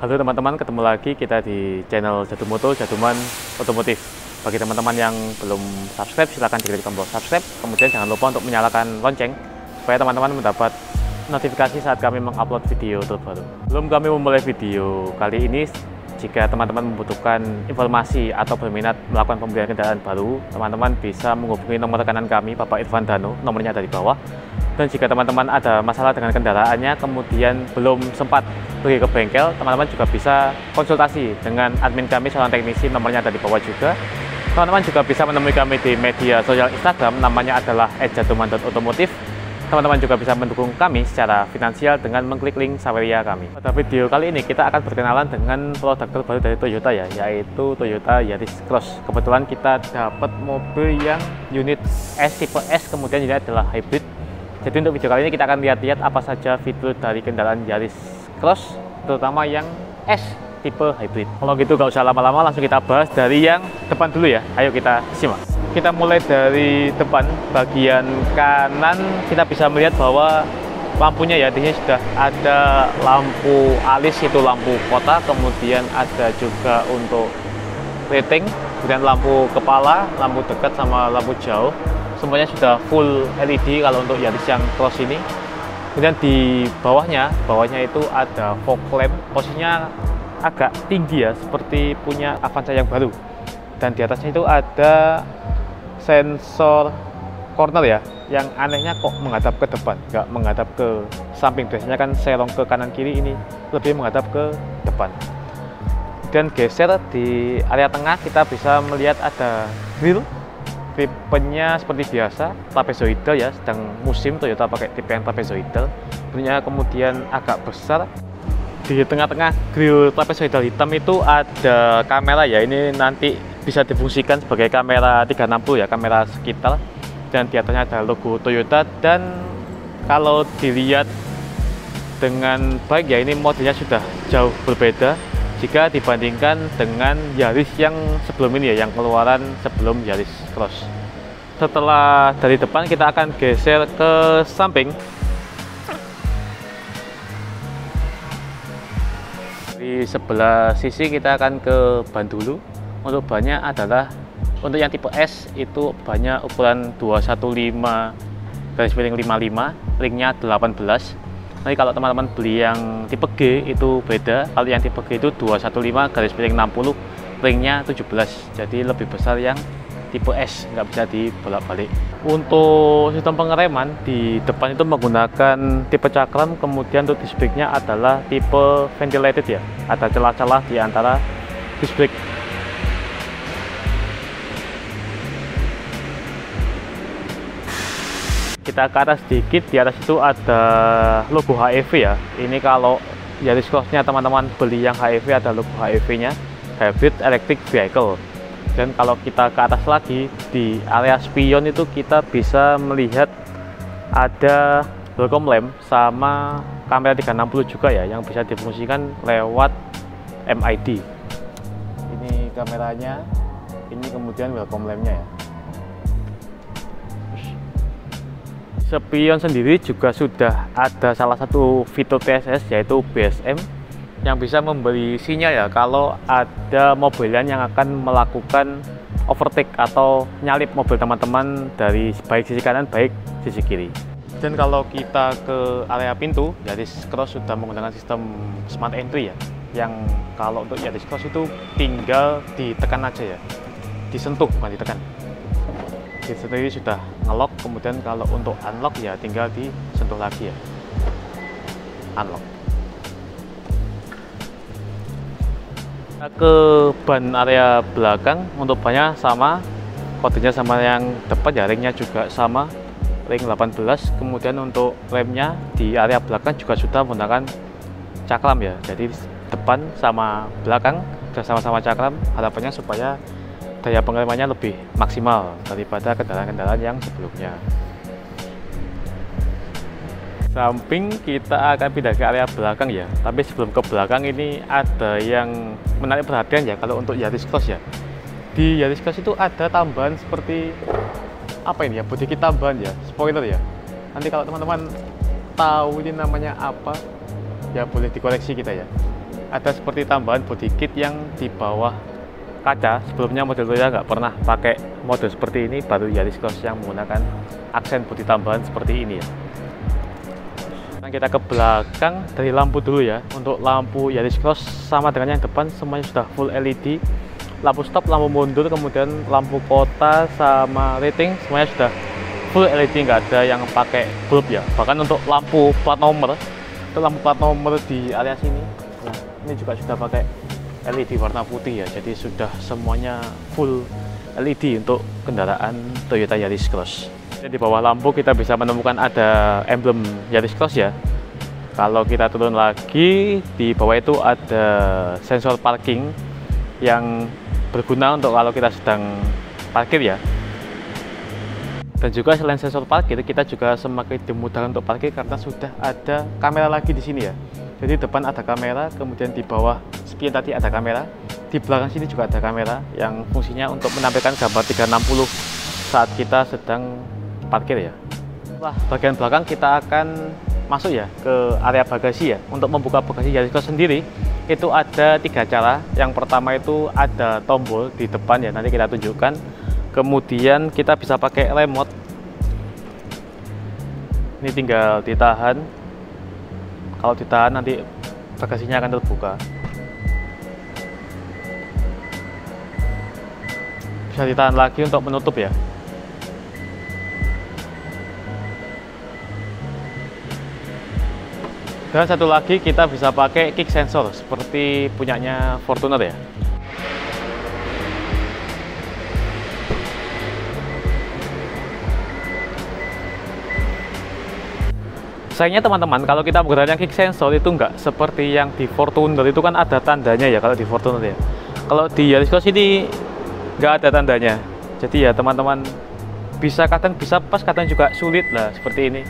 Halo teman-teman, ketemu lagi kita di channel Jadumoto, Jaduman Otomotif. Bagi teman-teman yang belum subscribe, silahkan diklik tombol subscribe. Kemudian jangan lupa untuk menyalakan lonceng, supaya teman-teman mendapat notifikasi saat kami mengupload video terbaru. Sebelum kami memulai video kali ini, jika teman-teman membutuhkan informasi atau berminat melakukan pembelian kendaraan baru, teman-teman bisa menghubungi nomor rekanan kami, Bapak Irfan Dano, nomornya ada di bawah. Dan jika teman-teman ada masalah dengan kendaraannya, kemudian belum sempat pergi ke bengkel, teman-teman juga bisa konsultasi dengan admin kami, seorang teknisi, nomornya ada di bawah juga. Teman-teman juga bisa menemui kami di media sosial Instagram, namanya adalah @jaduman.otomotif. Teman-teman juga bisa mendukung kami secara finansial dengan mengklik link Saweria kami. Pada video kali ini kita akan berkenalan dengan produk terbaru dari Toyota ya, yaitu Toyota Yaris Cross. Kebetulan kita dapat mobil yang unit S, tipe S, kemudian ini adalah hybrid. Jadi untuk video kali ini kita akan lihat-lihat apa saja fitur dari kendaraan Yaris Cross, terutama yang S tipe hybrid. Kalau gitu gak usah lama-lama, langsung kita bahas dari yang depan dulu ya. Ayo kita simak. Kita mulai dari depan, bagian kanan kita bisa melihat bahwa lampunya ya, di sini sudah ada lampu alis, itu lampu kota, kemudian ada juga untuk rating, kemudian lampu kepala, lampu dekat sama lampu jauh. Semuanya sudah full LED kalau untuk Yaris yang Cross ini. Kemudian di bawahnya itu ada fog lamp, posisinya agak tinggi ya, seperti punya Avanza yang baru. Dan di atasnya itu ada sensor corner ya, yang anehnya kok menghadap ke depan, nggak menghadap ke samping. Biasanya kan serong ke kanan kiri, ini lebih menghadap ke depan. Dan geser di area tengah kita bisa melihat ada grill. Tipenya seperti biasa, trapezoidal ya, sedang musim Toyota pakai tipe yang trapezoidal. Bentuknya kemudian agak besar. Di tengah-tengah grill trapezoidal hitam itu ada kamera ya, ini nanti bisa difungsikan sebagai kamera 360 ya, kamera sekitar. Dan di atasnya ada logo Toyota, dan kalau dilihat dengan baik ya, ini modelnya sudah jauh berbeda jika dibandingkan dengan Yaris yang sebelum ini ya, yang keluaran sebelum Yaris Cross. Setelah dari depan kita akan geser ke samping. Di sebelah sisi kita akan ke ban dulu. Untuk bannya adalah, untuk yang tipe S itu bannya ukuran 215/55, ringnya 18. Nanti kalau teman-teman beli yang tipe G itu beda. Kalau yang tipe G itu 215/60, ringnya 17. Jadi lebih besar yang tipe S, nggak bisa dibolak-balik. Untuk sistem pengereman di depan itu menggunakan tipe cakram, kemudian untuk disc brake-nya adalah tipe ventilated ya. Ada celah-celah di antara disc brake. Kita ke atas sedikit, di atas itu ada logo HEV ya. Ini kalau Yaris Cross-nya teman-teman beli yang HEV, ada logo HEV-nya, Hybrid Electric Vehicle. Dan kalau kita ke atas lagi, di area spion itu kita bisa melihat ada welcome lamp sama kamera 360 juga ya, yang bisa difungsikan lewat MID. Ini kameranya, ini kemudian welcome lamp-nya ya. Spion sendiri juga sudah ada salah satu fitur TSS, yaitu BSM, yang bisa memberi sinyal ya kalau ada mobilan yang akan melakukan overtake atau nyalip mobil teman-teman dari baik sisi kanan baik sisi kiri. Dan kalau kita ke area pintu, Yaris Cross sudah menggunakan sistem smart entry ya, yang kalau untuk Yaris Cross itu tinggal ditekan aja ya, disentuh bukan ditekan. Di sendiri sudah ngelock, kemudian kalau untuk unlock ya tinggal disentuh lagi ya, unlock. Kita ke ban area belakang, untuk bannya sama, kodenya sama yang depan ya, ringnya juga sama, ring 18. Kemudian untuk remnya di area belakang juga sudah menggunakan cakram ya, jadi depan sama belakang sudah sama-sama cakram. Harapannya supaya daya pengeremannya lebih maksimal daripada kendaraan-kendaraan yang sebelumnya. Samping kita akan pindah ke area belakang ya, tapi sebelum ke belakang ini ada yang menarik perhatian ya kalau untuk Yaris Cross ya. Di Yaris Cross itu ada tambahan seperti apa ini ya, bodi tambahan ya, spoiler ya. Nanti kalau teman-teman tahu ini namanya apa ya, boleh dikoreksi kita ya. ada seperti tambahan body kit yang di bawah kaca. Sebelumnya model Toyota nggak pernah pakai model seperti ini, baru Yaris Cross yang menggunakan aksen bodi tambahan seperti ini ya. Nah, kita ke belakang dari lampu dulu ya. Untuk lampu Yaris Cross sama dengan yang depan, semuanya sudah full LED. Lampu stop, lampu mundur, kemudian lampu kota sama rating semuanya sudah full LED, nggak ada yang pakai bulb ya. Bahkan untuk lampu plat nomor, itu lampu plat nomor di area sini, nah ini juga sudah pakai LED warna putih ya. Jadi sudah semuanya full LED untuk kendaraan Toyota Yaris Cross. Di bawah lampu kita bisa menemukan ada emblem Yaris Cross ya. Kalau kita turun lagi, di bawah itu ada sensor parking yang berguna untuk kalau kita sedang parkir ya. Dan juga selain sensor parkir, kita juga semakin dimudahkan untuk parkir karena sudah ada kamera lagi di sini ya. Jadi depan ada kamera, kemudian di bawah spion tadi ada kamera, di belakang sini juga ada kamera yang fungsinya untuk menampilkan gambar 360 saat kita sedang parkir ya. Setelah bagian belakang kita akan masuk ya ke area bagasi ya. Untuk membuka bagasi Yaris Cross sendiri itu ada 3 cara. Yang pertama itu ada tombol di depan ya, nanti kita tunjukkan. Kemudian kita bisa pakai remote. Ini tinggal ditahan. Kalau ditahan nanti bagasinya akan terbuka. Bisa ditahan lagi untuk menutup ya. Dan satu lagi kita bisa pakai kick sensor seperti punyanya Fortuner ya. Sayangnya teman-teman, kalau kita menggunakan kick sensor itu nggak seperti yang di Fortuner, itu kan ada tandanya ya kalau di Fortuner ya. Kalau di Yaris Cross ini nggak ada tandanya. Jadi ya teman-teman, kadang bisa pas, kadang juga sulit lah seperti ini.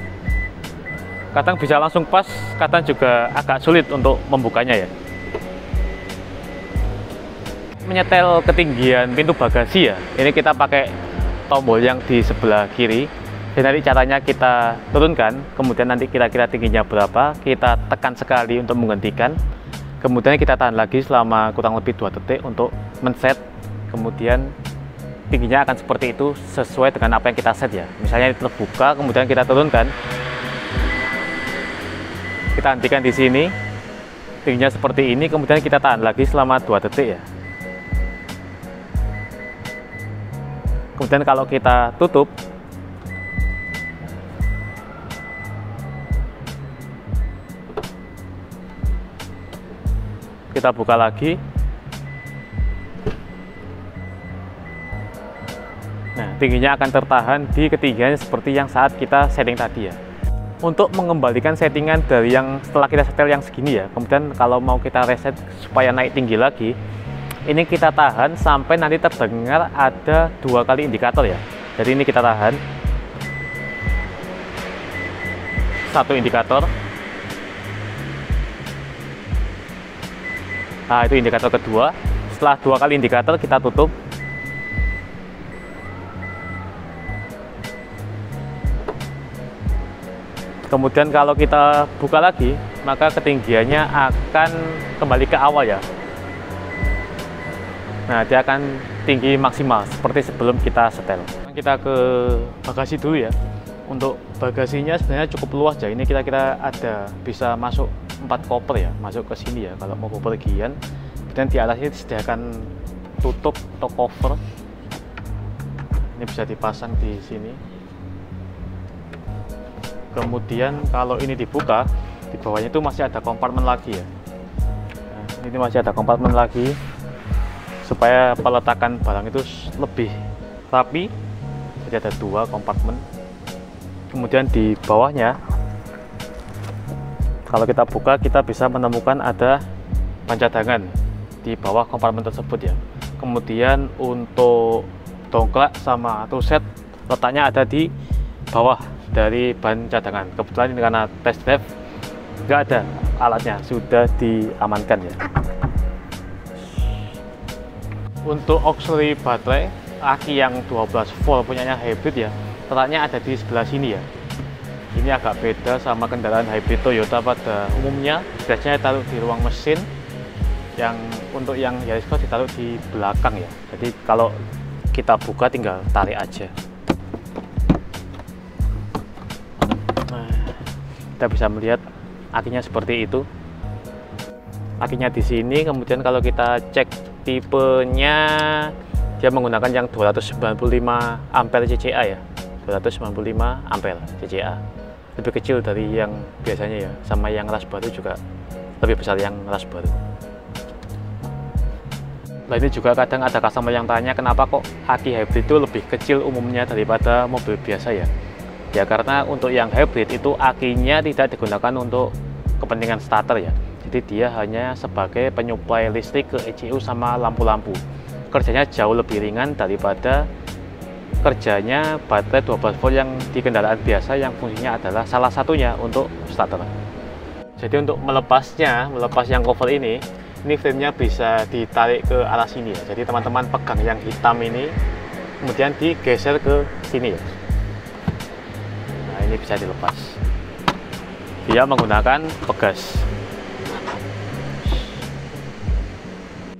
Kadang bisa langsung pas, kadang juga agak sulit untuk membukanya ya. Menyetel ketinggian pintu bagasi ya, ini kita pakai tombol yang di sebelah kiri. Dan nanti caranya kita turunkan, kemudian nanti kira-kira tingginya berapa, kita tekan sekali untuk menghentikan, kemudian kita tahan lagi selama kurang lebih 2 detik untuk men-set, kemudian tingginya akan seperti itu sesuai dengan apa yang kita set ya. Misalnya terbuka, kemudian kita turunkan, kita hentikan di sini, tingginya seperti ini, kemudian kita tahan lagi selama 2 detik ya. Kemudian kalau kita tutup, kita buka lagi. Nah, tingginya akan tertahan di ketinggian seperti yang saat kita setting tadi ya. Untuk mengembalikan settingan dari yang setelah kita setel yang segini ya, kemudian kalau mau kita reset supaya naik tinggi lagi, ini kita tahan sampai nanti terdengar ada 2 kali indikator ya. Jadi ini kita tahan 1 indikator. Nah, itu indikator kedua. Setelah 2 kali indikator kita tutup. Kemudian kalau kita buka lagi, maka ketinggiannya akan kembali ke awal ya. Nah, dia akan tinggi maksimal seperti sebelum kita setel. Kita ke bagasi dulu ya. Untuk bagasinya sebenarnya cukup luas ya. Ini kira-kira ada bisa masuk 4 koper ya, masuk ke sini ya kalau mau bepergian. Dan di atasnya disediakan tutup atau cover. Ini bisa dipasang di sini. Kemudian kalau ini dibuka, di bawahnya itu masih ada kompartemen lagi ya. Nah, ini masih ada kompartemen lagi supaya peletakan barang itu lebih rapi. Jadi ada 2 kompartemen. Kemudian di bawahnya, kalau kita buka, kita bisa menemukan ada ban cadangan di bawah kompartemen tersebut ya. Kemudian untuk dongklak sama toolset letaknya ada di bawah dari ban cadangan. Kebetulan ini karena test drive nggak ada alatnya, sudah diamankan ya. Untuk auxiliary baterai aki yang 12 volt punyanya hybrid ya, letaknya ada di sebelah sini ya. Ini agak beda sama kendaraan hybrid Toyota pada umumnya, biasanya taruh di ruang mesin. Yang untuk yang Yaris Cross ditaruh di belakang ya. Jadi kalau kita buka tinggal tarik aja. Nah, kita bisa melihat akinya seperti itu. Akinya di sini. Kemudian kalau kita cek tipenya, dia menggunakan yang 295 ampere CCA ya. 295 ampere CCA. Lebih kecil dari yang biasanya ya. Sama yang ras baru juga lebih besar yang ras baru. Nah, ini juga kadang ada customer yang tanya kenapa kok aki hybrid itu lebih kecil umumnya daripada mobil biasa ya. Ya karena untuk yang hybrid itu akinya tidak digunakan untuk kepentingan starter ya. Jadi dia hanya sebagai penyuplai listrik ke ECU sama lampu-lampu. Kerjanya jauh lebih ringan daripada kerjanya baterai 12 volt yang di kendaraan biasa yang fungsinya adalah salah satunya untuk starter. Jadi untuk melepas yang cover ini frame-nya bisa ditarik ke arah sini ya. Jadi teman-teman pegang yang hitam ini, kemudian digeser ke sini ya. Nah, ini bisa dilepas. Dia menggunakan pegas.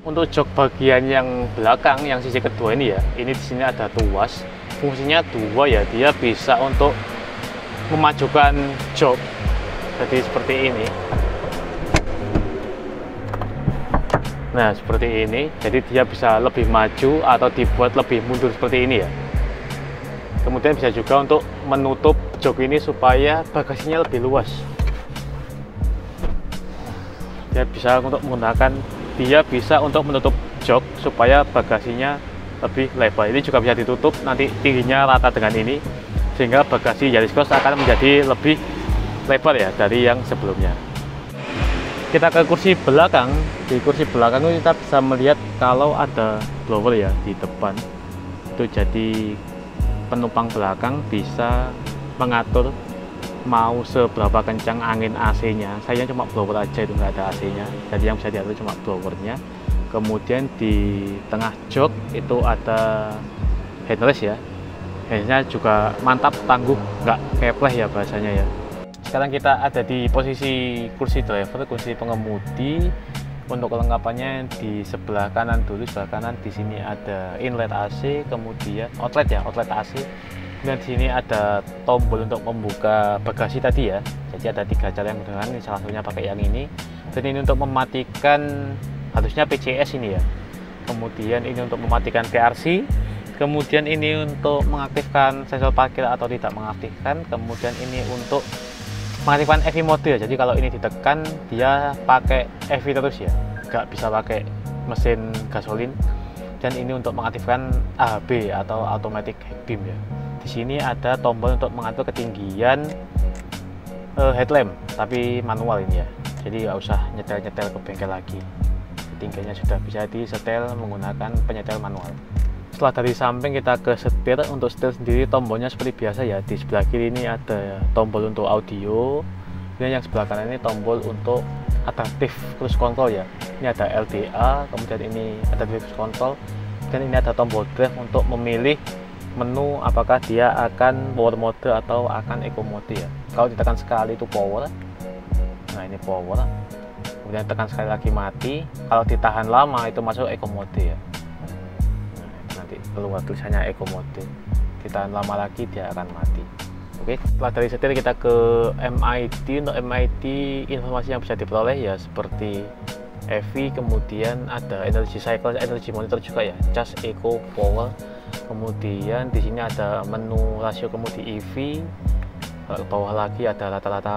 Untuk jok bagian yang belakang, yang sisi kedua ini ya, ini di sini ada tuas. Fungsinya dua ya, dia bisa untuk memajukan jok. Jadi seperti ini. Nah, seperti ini. Jadi dia bisa lebih maju atau dibuat lebih mundur seperti ini ya. Kemudian bisa juga untuk menutup jok ini supaya bagasinya lebih luas. Dia bisa untuk menutup jok supaya bagasinya lebih lebar. Ini juga bisa ditutup, nanti tingginya rata dengan ini, sehingga bagasi Yaris Cross akan menjadi lebih lebar ya dari yang sebelumnya. Kita ke kursi belakang. Di kursi belakang itu kita bisa melihat kalau ada blower ya di depan. Itu jadi penumpang belakang bisa mengatur mau seberapa kencang angin AC-nya. Saya cuma blower aja, itu nggak ada AC-nya. Jadi yang bisa diatur cuma blowernya. Kemudian di tengah jok itu ada headrest ya. Headrestnya juga mantap, tangguh, nggak kepleh ya bahasanya ya. Sekarang kita ada di posisi kursi driver, kursi pengemudi. Untuk kelengkapannya di sebelah kanan dulu, sebelah kanan di sini ada inlet AC, kemudian outlet ya, outlet AC. Kemudian di sini ada tombol untuk membuka bagasi tadi ya. Jadi ada 3 cara yang menggunakan, ini salah satunya pakai yang ini. Dan ini untuk mematikan harusnya PCS ini ya. Kemudian ini untuk mematikan PRC. Kemudian ini untuk mengaktifkan sensor parkir atau tidak mengaktifkan. Kemudian ini untuk mengaktifkan EV mode ya. Jadi kalau ini ditekan dia pakai EV terus ya, nggak bisa pakai mesin gasolin. Dan ini untuk mengaktifkan AHB atau automatic beam ya. Di sini ada tombol untuk mengatur ketinggian headlamp, tapi manual ini ya. Jadi nggak usah nyetel-nyetel ke bengkel lagi. Ketinggiannya sudah bisa disetel menggunakan penyetel manual. Setelah dari samping kita ke setir. Untuk setir sendiri tombolnya seperti biasa ya. Di sebelah kiri ini ada tombol untuk audio. Dan yang sebelah kanan ini tombol untuk adaptive cruise control ya. Ini ada LDA, kemudian ini adaptive cruise control, dan ini ada tombol drive untuk memilih menu apakah dia akan power mode atau akan eco mode ya. Kalau ditekan sekali itu power. Nah, ini power. Kemudian tekan sekali lagi mati. Kalau ditahan lama itu masuk eco mode ya. Nanti keluar tulisannya eco mode. Ditahan lama lagi dia akan mati. Oke, setelah dari setir kita ke MID. Untuk MID informasi yang bisa diperoleh ya seperti EV, kemudian ada energy cycle, energy monitor juga ya, charge, eco, power. Kemudian di sini ada menu rasio kemudi EV. Ke bawah lagi ada rata-rata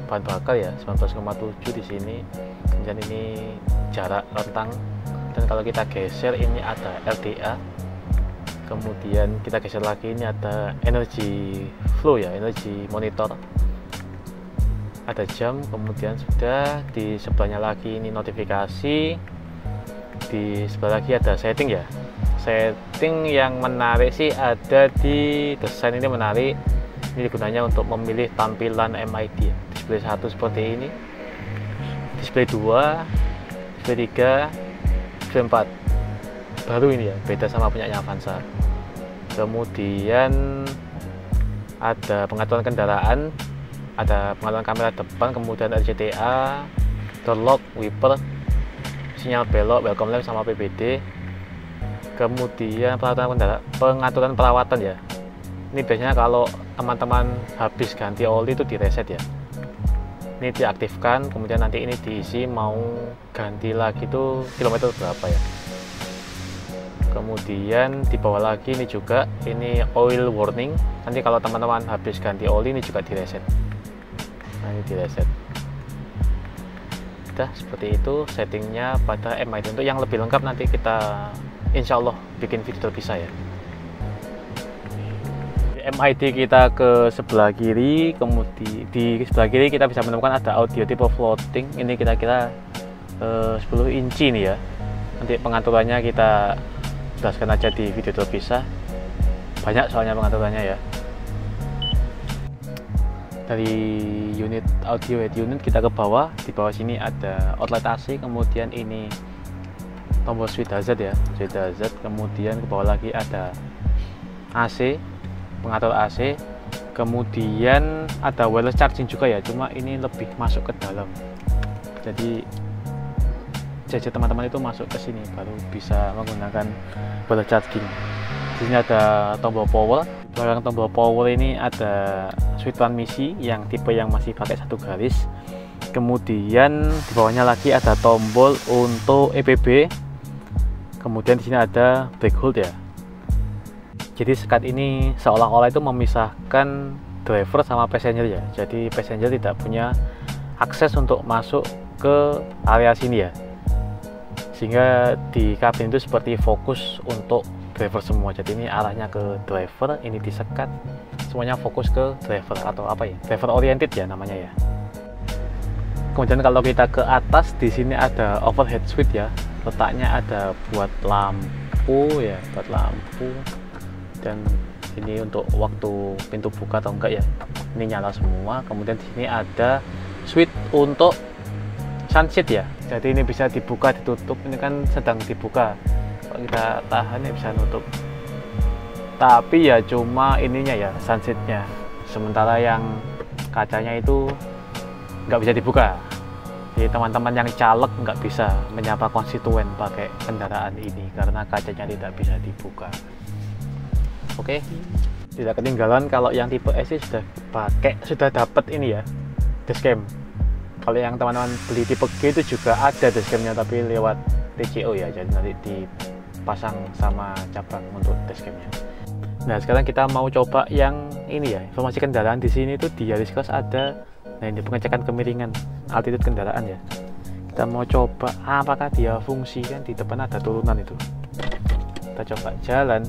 bahan bakar ya, 19,7 di sini. Kemudian ini jarak rentang. Dan kalau kita geser ini ada LDA. Kemudian kita geser lagi ini ada energy flow ya, energy monitor. Ada jam, kemudian sudah di sebelahnya lagi ini notifikasi. Di sebelah lagi ada setting ya. Setting yang menarik sih ada di desain ini menarik. Ini gunanya untuk memilih tampilan MID ya. Display 1 seperti ini, display 2, display 3, display 4. Baru ini ya, beda sama punyanya Avanza. Kemudian ada pengaturan kendaraan, ada pengaturan kamera depan, kemudian RCTA, door lock, wiper, sinyal belok, welcome lamp sama PBD. Kemudian pengaturan perawatan ya. Ini biasanya kalau teman-teman habis ganti oli itu di reset ya. Ini diaktifkan, kemudian nanti ini diisi mau ganti lagi tuh kilometer berapa ya. Kemudian di bawah lagi ini juga, ini oil warning. Nanti kalau teman-teman habis ganti oli ini juga di reset. Nah ini di reset. Udah seperti itu settingnya pada MID. Untuk yang lebih lengkap nanti kita insya Allah bikin video terpisah ya. MID kita ke sebelah kiri, kemudian di sebelah kiri kita bisa menemukan ada audio tipe floating. Ini kira-kira 10 inci nih ya. Nanti pengaturannya kita jelaskan aja di video terpisah. Banyak soalnya pengaturannya ya. Dari unit audio head unit kita ke bawah. Di bawah sini ada outlet AC, kemudian ini tombol switch hazard ya, switch hazard. Kemudian ke bawah lagi ada AC, pengatur AC. Kemudian ada wireless charging juga ya, cuma ini lebih masuk ke dalam. Jadi gadget teman-teman itu masuk ke sini baru bisa menggunakan wireless charging. Di sini ada tombol power. Di belakang tombol power ini ada switch transmisi yang tipe yang masih pakai satu garis. Kemudian di bawahnya lagi ada tombol untuk EPB. Kemudian di sini ada brake hold ya. Jadi sekat ini seolah-olah itu memisahkan driver sama passenger ya. Jadi passenger tidak punya akses untuk masuk ke area sini ya. Sehingga di kabin itu seperti fokus untuk driver semua. Jadi ini arahnya ke driver, ini disekat, semuanya fokus ke driver atau apa ya? Driver oriented ya namanya ya. Kemudian kalau kita ke atas, di sini ada overhead switch ya. Letaknya ada buat lampu ya, buat lampu. Dan ini untuk waktu pintu buka atau enggak ya. Ini nyala semua. Kemudian di sini ada switch untuk sunshade ya. Jadi ini bisa dibuka, ditutup. Ini kan sedang dibuka. Kalau kita tahan ya bisa nutup. Tapi ya cuma ininya ya, sunshade-nya. Sementara yang kacanya itu nggak bisa dibuka. Jadi teman-teman yang caleg nggak bisa menyapa konstituen pakai kendaraan ini karena kacanya tidak bisa dibuka. Oke, tidak ketinggalan kalau yang tipe S sudah dapat ini ya, dashcam. Kalau yang teman-teman beli tipe G itu juga ada dashcamnya tapi lewat TCO ya, jadi nanti dipasang sama cabang untuk dashcamnya. Nah sekarang kita mau coba yang ini ya, informasi kendaraan di sini tuh di Yaris Cross ada. Nah ini pengecekan kemiringan altitude kendaraan ya. Kita mau coba apakah dia fungsi, kan di depan ada turunan itu. Kita coba jalan.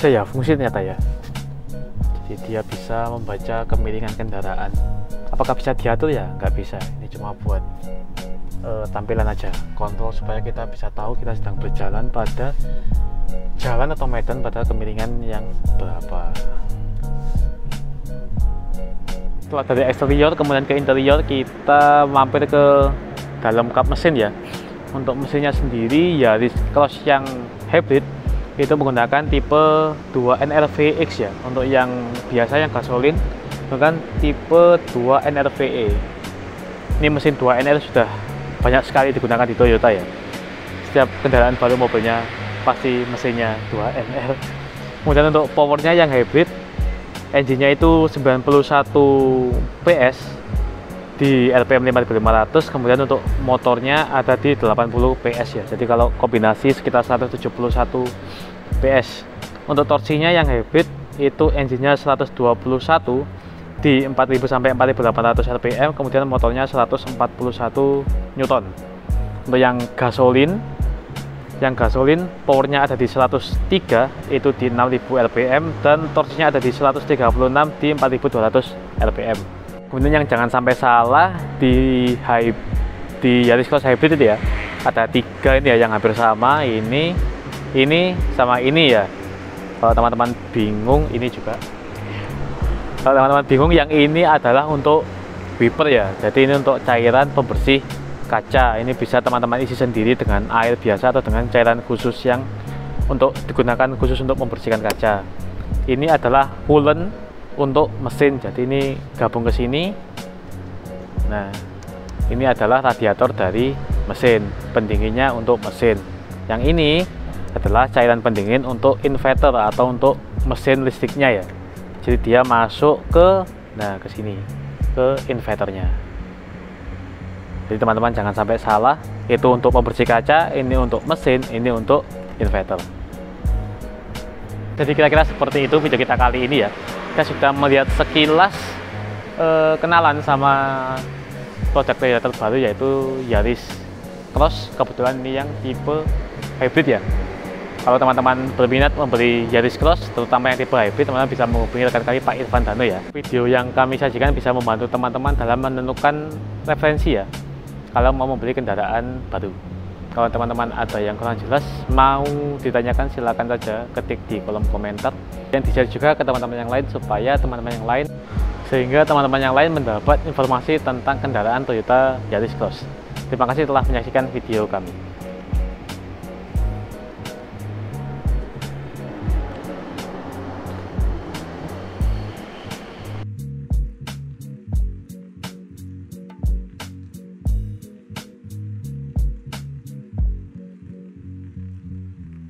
Bisa ya fungsi ternyata ya. Jadi dia bisa membaca kemiringan kendaraan. Apakah bisa diatur ya? Nggak bisa. Ini cuma buat tampilan aja, kontrol supaya kita bisa tahu kita sedang berjalan pada jalan atau medan pada kemiringan yang berapa. Setelah dari eksterior kemudian ke interior, kita mampir ke dalam kap mesin ya. Untuk mesinnya sendiri Yaris Cross yang hybrid itu menggunakan tipe 2NRVX ya. Untuk yang biasa yang gasolin menggunakan tipe 2NRVE. Ini mesin 2NR sudah banyak sekali digunakan di Toyota ya. Setiap kendaraan baru mobilnya pasti mesinnya 2NR. Kemudian untuk powernya yang hybrid, engine-nya itu 91 PS di RPM 5500, kemudian untuk motornya ada di 80 PS ya. Jadi kalau kombinasi sekitar 171 PS. Untuk torsinya yang hybrid itu engine-nya 121 di 4000 sampai 4800 rpm, kemudian motornya 141 Newton. Untuk yang gasolin Yang gasolin powernya ada di 103 itu di 6000 rpm dan torsinya ada di 136 di 4200 rpm. Kemudian yang jangan sampai salah di Yaris Cross Hybrid itu ya, ada 3 ini ya yang hampir sama, ini sama ini ya. Kalau teman-teman bingung, ini juga. Kalau teman-teman bingung, yang ini adalah untuk wiper ya, jadi ini untuk cairan pembersih kaca. Ini bisa teman-teman isi sendiri dengan air biasa atau dengan cairan khusus yang untuk digunakan khusus untuk membersihkan kaca. Ini adalah coolant untuk mesin, jadi ini gabung ke sini. Nah, ini adalah radiator dari mesin, pendinginnya untuk mesin. Yang ini adalah cairan pendingin untuk inverter atau untuk mesin listriknya ya. Jadi dia masuk ke sini, ke inverternya. Jadi teman-teman jangan sampai salah, itu untuk pembersih kaca, ini untuk mesin, ini untuk inverter. Jadi kira-kira seperti itu video kita kali ini ya. Kita sudah melihat sekilas kenalan sama produk Toyota terbaru, yaitu Yaris Cross. Kebetulan ini yang tipe hybrid ya. Kalau teman-teman berminat membeli Yaris Cross, terutama yang tipe hybrid, teman-teman bisa menghubungi rekan kami Pak Irfan Dano ya. Video yang kami sajikan bisa membantu teman-teman dalam menentukan referensi ya, kalau mau membeli kendaraan baru. Kalau teman-teman ada yang kurang jelas, mau ditanyakan, silakan saja ketik di kolom komentar. Dan di-share juga ke teman-teman yang lain, supaya teman-teman yang lain, sehingga teman-teman yang lain mendapat informasi tentang kendaraan Toyota Yaris Cross. Terima kasih telah menyaksikan video kami.